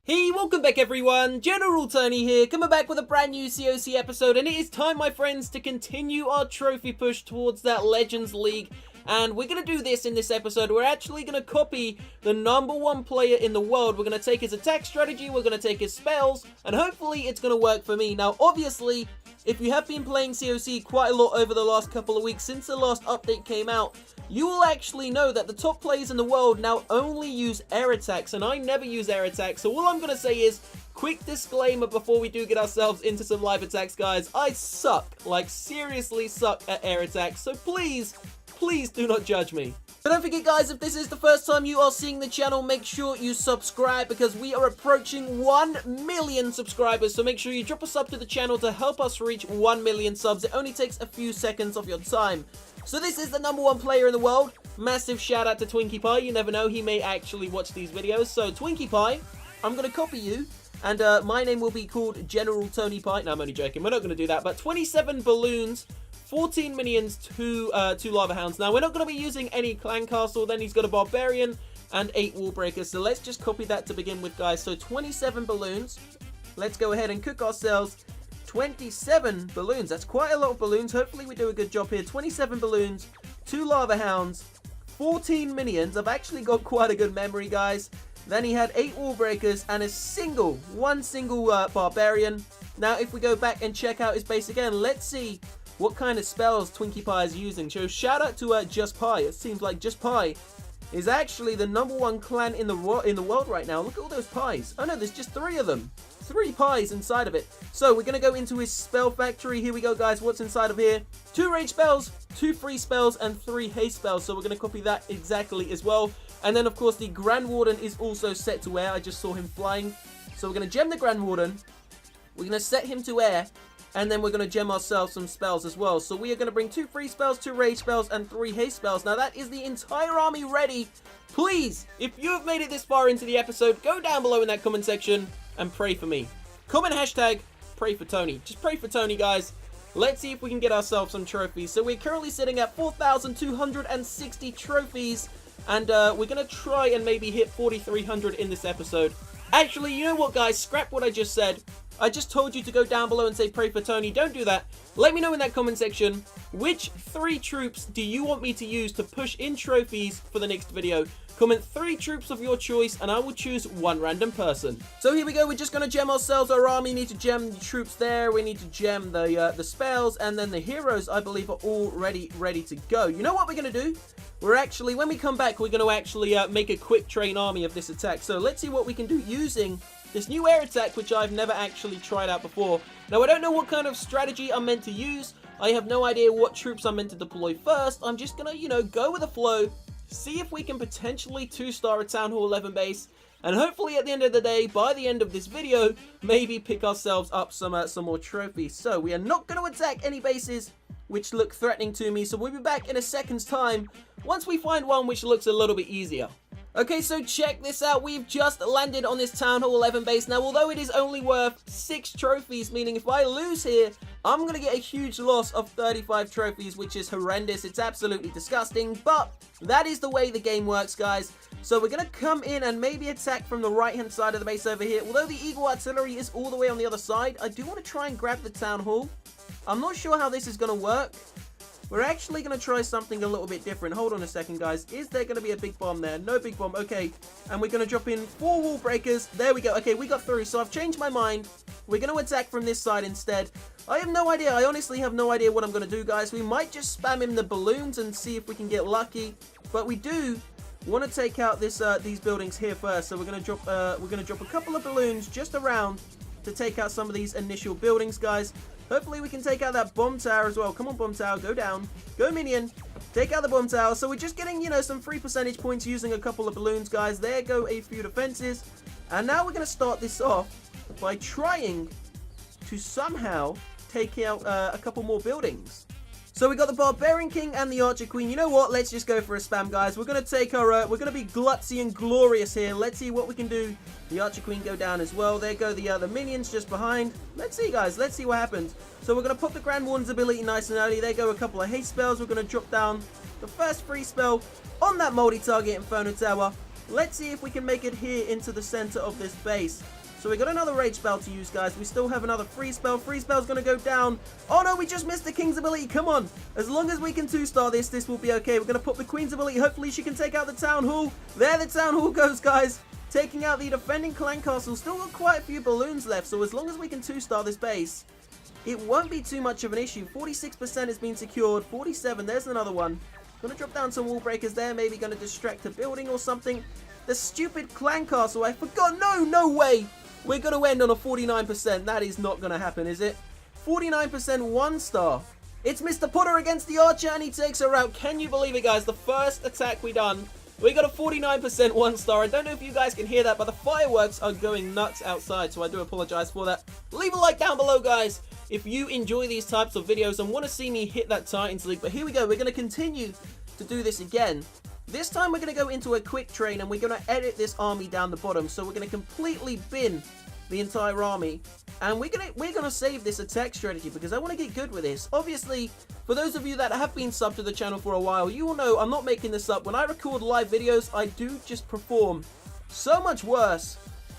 Hey, welcome back everyone, General Tony here, coming back with a brand new COC episode, and it is time, my friends, to continue our trophy push towards that Legends League. And we're going to do this in this episode. We're actually going to copy the #1 player in the world. We're going to take his attack strategy, we're going to take his spells, and hopefully it's going to work for me. Now, obviously, if you have been playing COC quite a lot over the last couple of weeks since the last update came out, you will actually know that the top players in the world now only use air attacks, and I never use air attacks. So all I'm going to say is, quick disclaimer before we do get ourselves into some live attacks, guys. I suck, like seriously suck at air attacks, so please do not judge me. But don't forget, guys, if this is the first time you are seeing the channel, make sure you subscribe because we are approaching 1 million subscribers. So make sure you drop a sub to the channel to help us reach 1 million subs. It only takes a few seconds of your time. So this is the #1 player in the world. Massive shout out to Twinkie Pie. You never know, he may actually watch these videos. So Twinkie Pie, I'm going to copy you. And my name will be called General Tony Pie. No, I'm only joking. We're not going to do that. But 27 balloons, 14 minions, 2 lava hounds. Now, we're not going to be using any clan castle. Then he's got a barbarian and 8 wall breakers. So let's just copy that to begin with, guys. So 27 balloons. Let's go ahead and cook ourselves 27 balloons. That's quite a lot of balloons. Hopefully we do a good job here. 27 balloons, 2 lava hounds, 14 minions. I've actually got quite a good memory, guys. Then he had 8 wall breakers and one single barbarian. Now, if we go back and check out his base again, let's see what kind of spells Twinkie Pie is using. So shout out to Just Pie. It seems like Just Pie is actually the #1 clan in the world right now. Look at all those pies. Oh no, there's just 3 of them. 3 pies inside of it. So we're going to go into his spell factory. Here we go, guys. What's inside of here? 2 rage spells, 2 free spells, and 3 haste spells. So we're going to copy that exactly as well. And then, of course, the Grand Warden is also set to air. I just saw him flying. So we're going to gem the Grand Warden. We're going to set him to air. And then we're going to gem ourselves some spells as well. So we are going to bring 2 free spells, 2 rage spells, and 3 haste spells. Now, that is the entire army ready. Please, if you have made it this far into the episode, go down below in that comment section and pray for me. Comment hashtag pray for Tony. Just pray for Tony, guys. Let's see if we can get ourselves some trophies. So we're currently sitting at 4,260 trophies. And we're going to try and maybe hit 4,300 in this episode. Actually, you know what, guys? Scrap what I just said. I just told you to go down below and say pray for Tony. Don't do that. Let me know in that comment section, which 3 troops do you want me to use to push in trophies for the next video? Comment 3 troops of your choice and I will choose 1 random person. So here we go. We're just going to gem ourselves our army. We need to gem the troops there. We need to gem the spells. And then the heroes, I believe, are all ready to go. You know what we're going to do? We're actually, when we come back, we're going to actually make a quick train army of this attack. So let's see what we can do using this new air attack, which I've never actually tried out before. Now, I don't know what kind of strategy I'm meant to use. I have no idea what troops I'm meant to deploy first. I'm just going to, you know, go with the flow, see if we can potentially 2-star a Town Hall 11 base, and hopefully at the end of the day, by the end of this video, maybe pick ourselves up some more trophies. So we are not going to attack any bases which look threatening to me, so we'll be back in a second's time once we find one which looks a little bit easier. Okay, so check this out. We've just landed on this Town Hall 11 base. Now, although it is only worth 6 trophies, meaning if I lose here, I'm going to get a huge loss of 35 trophies, which is horrendous. It's absolutely disgusting, but that is the way the game works, guys. So we're going to come in and maybe attack from the right-hand side of the base over here. Although the Eagle Artillery is all the way on the other side, I do want to try and grab the Town Hall. I'm not sure how this is going to work. We're actually going to try something a little bit different. Hold on a second, guys. Is there going to be a big bomb there? No big bomb. Okay. And we're going to drop in 4 wall breakers. There we go. Okay, we got through. So I've changed my mind. We're going to attack from this side instead. I have no idea. I honestly have no idea what I'm going to do, guys. We might just spam him the balloons and see if we can get lucky. But we do want to take out these buildings here first. So we're going to drop a couple of balloons just around to take out some of these initial buildings, guys. Hopefully we can take out that bomb tower as well. Come on, bomb tower, go down. Go minion. Take out the bomb tower. So we're just getting, you know, some free percentage points using a couple of balloons, guys. There go a few defenses. And now we're going to start this off by trying to somehow take out a couple more buildings. So we got the Barbarian King and the Archer Queen. You know what? Let's just go for a spam, guys. We're going to take our, we're going to be glutzy and glorious here. Let's see what we can do. The Archer Queen go down as well. There go the minions just behind. Let's see, guys. Let's see what happens. So we're going to pop the Grand Warden's ability nice and early. There go a couple of haste spells. We're going to drop down the first free spell on that multi-target Inferno Tower. Let's see if we can make it here into the center of this base. So we got another rage spell to use, guys. We still have another freeze spell. Freeze spell's going to go down. Oh no, we just missed the king's ability. Come on. As long as we can 2-star this, this will be okay. We're going to put the queen's ability. Hopefully she can take out the town hall. There the town hall goes, guys. Taking out the defending clan castle. Still got quite a few balloons left. So as long as we can 2-star this base, it won't be too much of an issue. 46% has been secured. 47, there's another one. Going to drop down some wall breakers there. Maybe going to distract a building or something. The stupid clan castle. I forgot. No way. We're going to end on a 49%. That is not going to happen, is it? 49% 1-star. It's Mr. Potter against the archer, and he takes her out. Can you believe it, guys? The first attack we done, we got a 49% 1-star. I don't know if you guys can hear that, but the fireworks are going nuts outside, so I do apologize for that. Leave a like down below, guys, if you enjoy these types of videos and want to see me hit that Titans League. But here we go. We're going to continue to do this again. This time we're going to go into a quick train and we're going to edit this army down the bottom. So we're going to completely bin the entire army. And we're gonna save this attack strategy because I want to get good with this. Obviously, for those of you that have been subbed to the channel for a while, you will know I'm not making this up. When I record live videos, I do just perform so much worse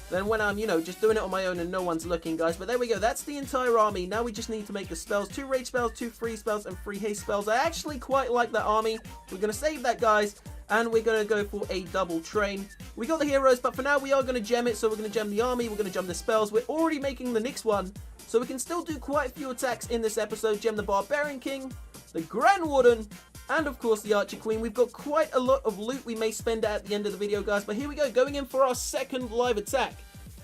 than when I'm, just doing it on my own and no one's looking, guys. But there we go. That's the entire army. Now we just need to make the spells. 2 rage spells, 2 freeze spells, and 3 haste spells. I actually quite like that army. We're going to save that, guys. And we're going to go for a double train. We got the heroes, but for now we are going to gem it. So we're going to gem the army. We're going to gem the spells. We're already making the next one. So we can still do quite a few attacks in this episode. Gem the Barbarian King, the Grand Warden, and of course the Archer Queen. We've got quite a lot of loot we may spend at the end of the video, guys. But here we go, going in for our second live attack.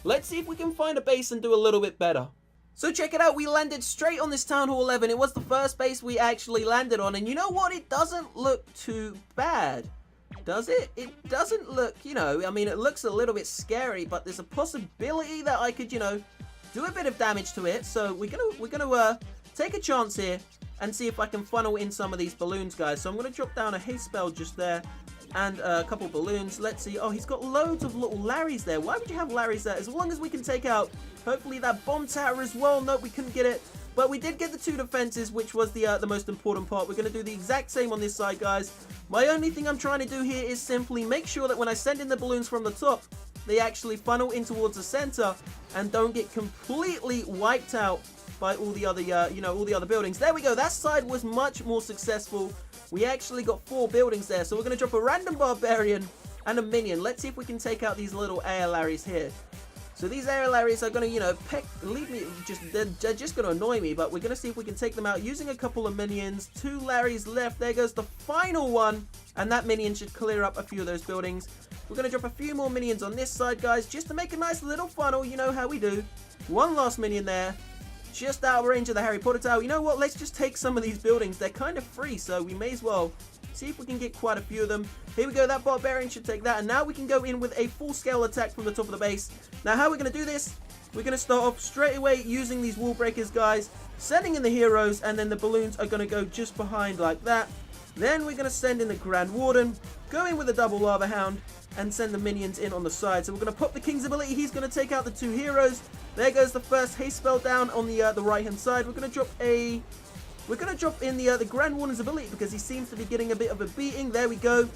Let's see if we can find a base and do a little bit better. So check it out, we landed straight on this Town Hall 11. It was the first base we actually landed on. And you know what? It doesn't look too bad. Does it? It doesn't look, I mean, it looks a little bit scary, but there's a possibility that I could, do a bit of damage to it. So we're gonna take a chance here and see if I can funnel in some of these balloons, guys. So I'm gonna drop down a haste spell just there and a couple balloons. Let's see. Oh, he's got loads of little Larrys there. Why would you have Larrys there? As long as we can take out, hopefully, that bomb tower as well. Nope, we couldn't get it. But we did get the 2 defenses, which was the most important part. We're going to do the exact same on this side, guys. My only thing I'm trying to do here is simply make sure that when I send in the balloons from the top, they actually funnel in towards the center and don't get completely wiped out by all the other, all the other buildings. There we go. That side was much more successful. We actually got 4 buildings there. So we're going to drop a random barbarian and a minion. Let's see if we can take out these little ALaries here. So these ALaries are going to, they're just going to annoy me, but we're going to see if we can take them out using a couple of minions. 2 Larrys left. There goes the final one, and that minion should clear up a few of those buildings. We're going to drop a few more minions on this side, guys, just to make a nice little funnel. You know how we do. 1 last minion there, just out of range of the Harry Potter Tower. You know what? Let's just take some of these buildings. They're kind of free, so we may as well see if we can get quite a few of them. Here we go, that barbarian should take that, and now we can go in with a full-scale attack from the top of the base. Now, how we're going to do this, we're going to start off straight away using these wall breakers, guys, sending in the heroes, and then the balloons are going to go just behind like that. Then we're going to send in the Grand Warden, go in with a double Lava Hound, and send the minions in on the side. So we're going to pop the King's ability. He's going to take out the 2 heroes. There goes the first haste spell down on the right-hand side. We're going to drop in the Grand Warden's ability because he seems to be getting a bit of a beating. There we go.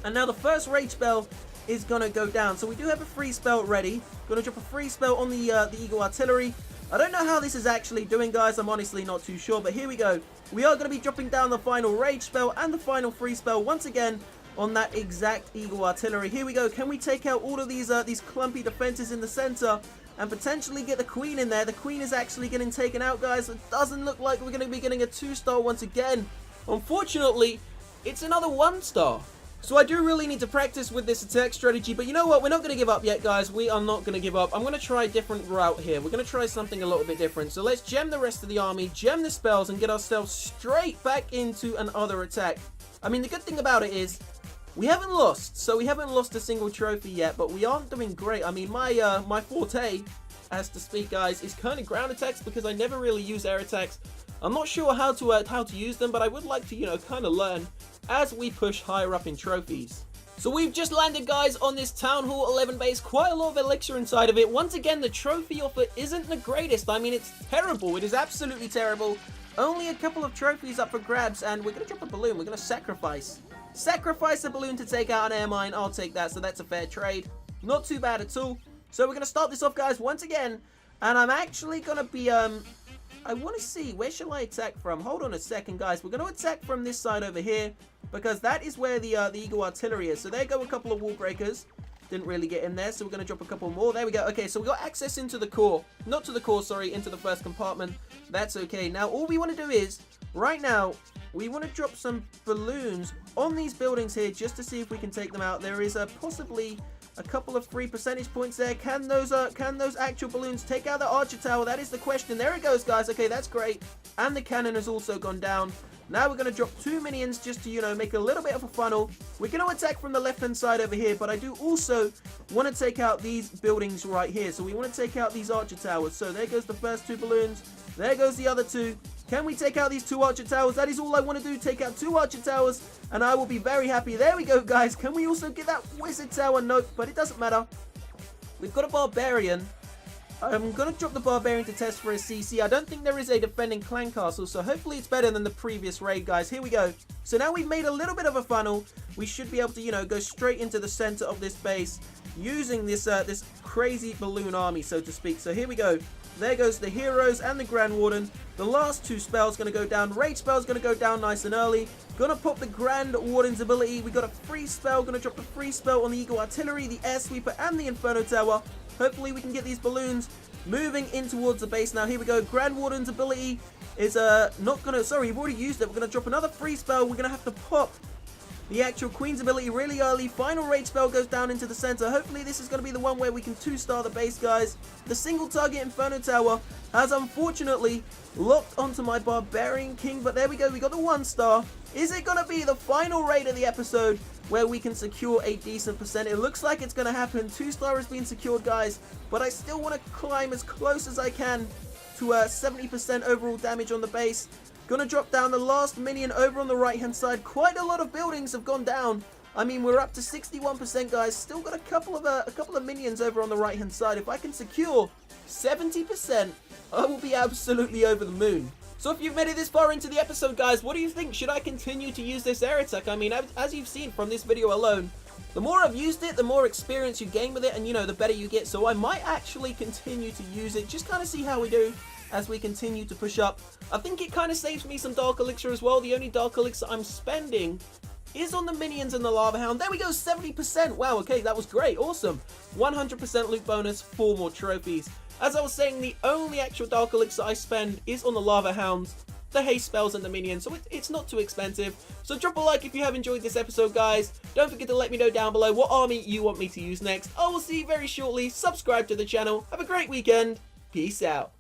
And now the first rage spell is going to go down. So we do have a free spell ready. Going to drop a free spell on the Eagle Artillery. I don't know how this is actually doing, guys. I'm honestly not too sure. But here we go. We are going to be dropping down the final rage spell and the final free spell once again on that exact Eagle Artillery. Here we go. Can we take out all of these clumpy defenses in the center and potentially get the Queen in there? The Queen is actually getting taken out, guys. It doesn't look like we're going to be getting a 2-star once again. Unfortunately, it's another 1-star. So I do really need to practice with this attack strategy, but you know what? We're not going to give up yet, guys. We are not going to give up. I'm going to try a different route here. We're going to try something a little bit different. So let's gem the rest of the army, gem the spells, and get ourselves straight back into another attack. I mean, the good thing about it is we haven't lost. So we haven't lost a single trophy yet, but we aren't doing great. I mean, my forte, as to speak, guys, is kind of ground attacks because I never really use air attacks. I'm not sure how to use them, but I would like to, kind of learn as we push higher up in trophies. So we've just landed, guys, on this Town Hall 11 base. Quite a lot of elixir inside of it. Once again, the trophy offer isn't the greatest. I mean, it's terrible. It is absolutely terrible. Only a couple of trophies up for grabs, and we're going to drop a balloon. We're going to sacrifice Sacrifice a balloon to take out an air mine. I'll take that, so that's a fair trade. Not too bad at all. So we're going to start this off, guys, once again. And I'm actually going to be, I want to see, where shall I attack from? Hold on a second, guys. We're going to attack from this side over here, because that is where the Eagle Artillery is. So there go a couple of wall breakers. Didn't really get in there, so we're going to drop a couple more. There we go. Okay, so we got access into the core. Not to the core, sorry, into the first compartment. That's okay. Now, all we want to do is, right now, we want to drop some balloons on these buildings here just to see if we can take them out. There is possibly a couple of free percentage points there. Can those actual balloons take out the archer tower? That is the question. There it goes, guys. Okay, that's great. And the cannon has also gone down. Now we're going to drop 2 minions just to, you know, make a little bit of a funnel. We're going to attack from the left-hand side over here, but I do also want to take out these buildings right here. So we want to take out these archer towers. So there goes the first 2 balloons. There goes the other 2. Can we take out these 2 archer towers? That is all I want to do. Take out 2 archer towers, and I will be very happy. There we go, guys. Can we also get that wizard tower? Nope, but it doesn't matter. We've got a barbarian. I'm going to drop the barbarian to test for a CC. I don't think there is a defending clan castle, so hopefully it's better than the previous raid, guys. Here we go. So now we've made a little bit of a funnel. We should be able to, you know, go straight into the center of this base using this this crazy balloon army, so to speak. So here we go. There goes the heroes and the Grand Warden. The last 2 spells going to go down. Rage spell's going to go down nice and early. Gonna pop the Grand Warden's ability. We got a free spell. Gonna drop the free spell on the Eagle Artillery, the Air Sweeper, and the Inferno Tower. Hopefully we can get these balloons moving in towards the base. Now here we go. Grand Warden's ability is not gonna, sorry, we've already used it. We're gonna drop another free spell. We're gonna have to pop the actual Queen's ability really early. Final rage spell goes down into the center. Hopefully this is going to be the one where we can 2-star the base, guys. The single target Inferno Tower has unfortunately locked onto my Barbarian King, but there we go. We got the 1-star. Is it going to be the final raid of the episode where we can secure a decent percent? It looks like it's going to happen. 2-star has been secured, guys, but I still want to climb as close as I can to 70% overall damage on the base. Gonna drop down the last minion over on the right hand side. Quite a lot of buildings have gone down. I mean, we're up to 61%, guys. Still got a couple of minions over on the right hand side. If I can secure 70%, I will be absolutely over the moon. So if you've made it this far into the episode, guys, what do you think? Should I continue to use this air attack? I mean, as you've seen from this video alone, the more I've used it, the more experience you gain with it, and, you know, the better you get. So I might actually continue to use it. Just kind of see how we do as we continue to push up. I think it kind of saves me some Dark Elixir as well. The only Dark Elixir I'm spending is on the minions and the Lava Hound. There we go, 70%. Wow, okay, that was great. Awesome. 100% loot bonus, 4 more trophies. As I was saying, the only actual Dark Elixir I spend is on the Lava Hounds, the haste spells, and the minions, so it's not too expensive. So drop a like if you have enjoyed this episode, guys. Don't forget to let me know down below what army you want me to use next. I will see you very shortly. Subscribe to the channel. Have a great weekend. Peace out.